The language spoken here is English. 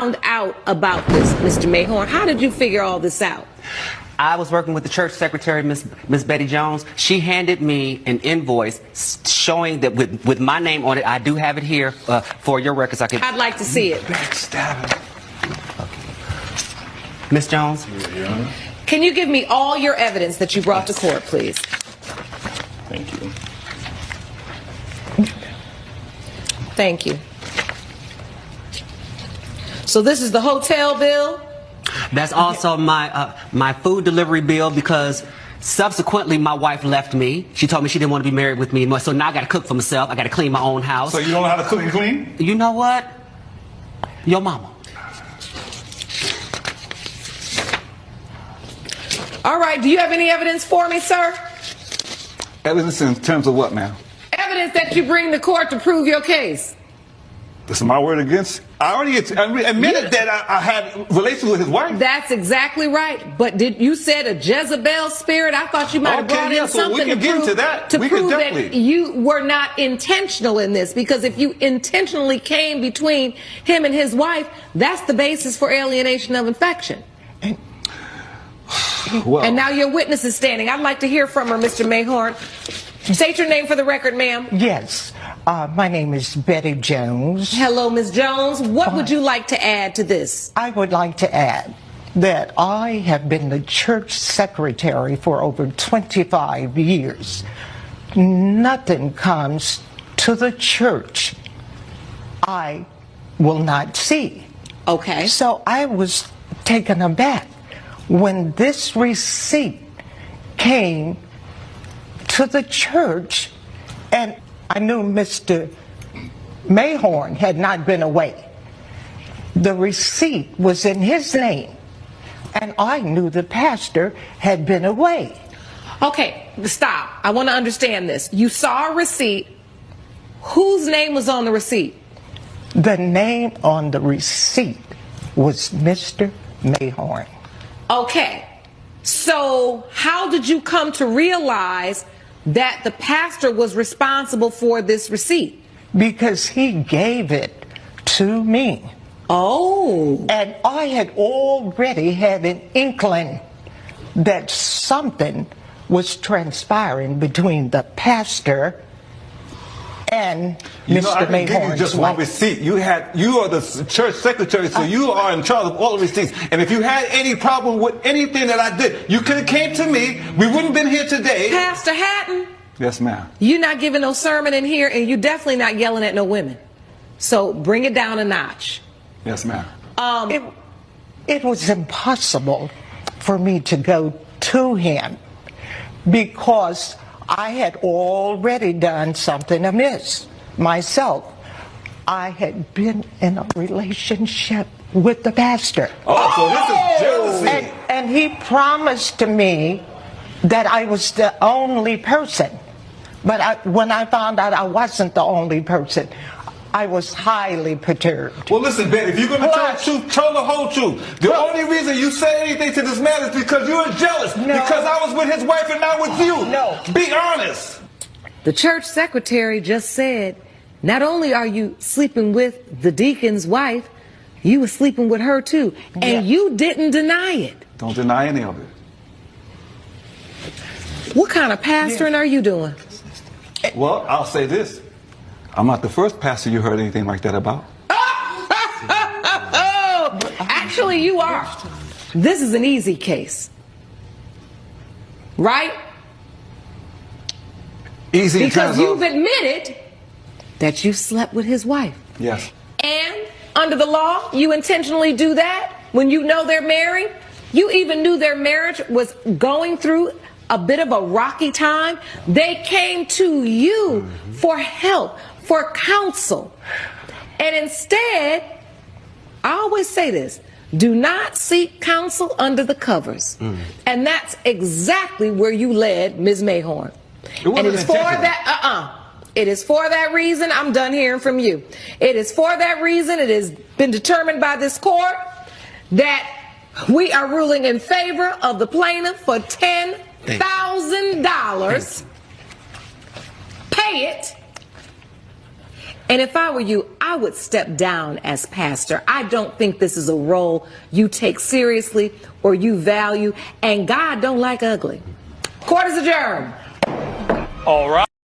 found out about this, Mr. Mayhorn? How did you figure all this out? I was working with the church secretary, Miss Betty Jones. She handed me an invoice showing that with my name on it. I do have it here for your records. I'd like to see it. Backstabbing. Miss Jones? Yeah. Can you give me all your evidence that you brought to court, please? Thank you. Thank you. So this is the hotel bill? That's also my food delivery bill, because subsequently my wife left me. She told me she didn't want to be married with me anymore, so now I got to cook for myself. I got to clean my own house. So you don't know how to cook and clean? You know what? Your mama. All right, do you have any evidence for me, sir? Evidence in terms of what, ma'am? Evidence that you bring to court to prove your case. This is my word against. I already admitted that I had relations with his wife. That's exactly right. But you said a Jezebel spirit? I thought you might have brought in something to prove that you were not intentional in this. Because if you intentionally came between him and his wife, that's the basis for alienation of affection. Well, and now your witness is standing. I'd like to hear from her, Mr. Mayhorn. State your name for the record, ma'am. Yes. My name is Betty Jones. Hello, Ms. Jones. What would you like to add to this? I would like to add that I have been the church secretary for over 25 years. Nothing comes to the church I will not see. Okay. So I was taken aback when this receipt came to the church, and I knew Mr. Mayhorn had not been away. The receipt was in his name, and I knew the pastor had been away. Okay, stop. I want to understand this. You saw a receipt. Whose name was on the receipt? The name on the receipt was Mr. Mayhorn. Okay, so how did you come to realize that the pastor was responsible for this receipt? Because he gave it to me. Oh. And I had already had an inkling that something was transpiring between the pastor and Mr. Mayhorn's gave you just one receipt. You are the church secretary, so you are in charge of all the receipts. And if you had any problem with anything that I did, you could have came to me. We wouldn't have been here today. Pastor Hatton. Yes, ma'am. You're not giving no sermon in here, and you're definitely not yelling at no women. So bring it down a notch. Yes, ma'am. It was impossible for me to go to him because I had already done something amiss myself. I had been in a relationship with the pastor. Oh, so this is jealousy. And he promised to me that I was the only person. But when I found out I wasn't the only person, I was highly perturbed. Well, listen, Betty, if you're going to tell the truth, tell the whole truth. The only reason you say anything to this man is because you were jealous. No. Because I was with his wife and not with you. No. Be honest. The church secretary just said, not only are you sleeping with the deacon's wife, you were sleeping with her too. And you didn't deny it. Don't deny any of it. What kind of pastoring are you doing? Well, I'll say this. I'm not the first pastor you heard anything like that about. Actually, you are. This is an easy case. Right? Easy because you've admitted that you slept with his wife. Yes. And under the law, you intentionally do that when you know they're married. You even knew their marriage was going through a bit of a rocky time. They came to you for help, for counsel. And instead, I always say this, do not seek counsel under the covers. And that's exactly where you led Ms. Mayhorn. And it is for that, it is for that reason, I'm done hearing from you. It is for that reason, it has been determined by this court that we are ruling in favor of the plaintiff for $10,000. Pay it. And if I were you, I would step down as pastor. I don't think this is a role you take seriously or you value, and God don't like ugly. Court is adjourned. All right.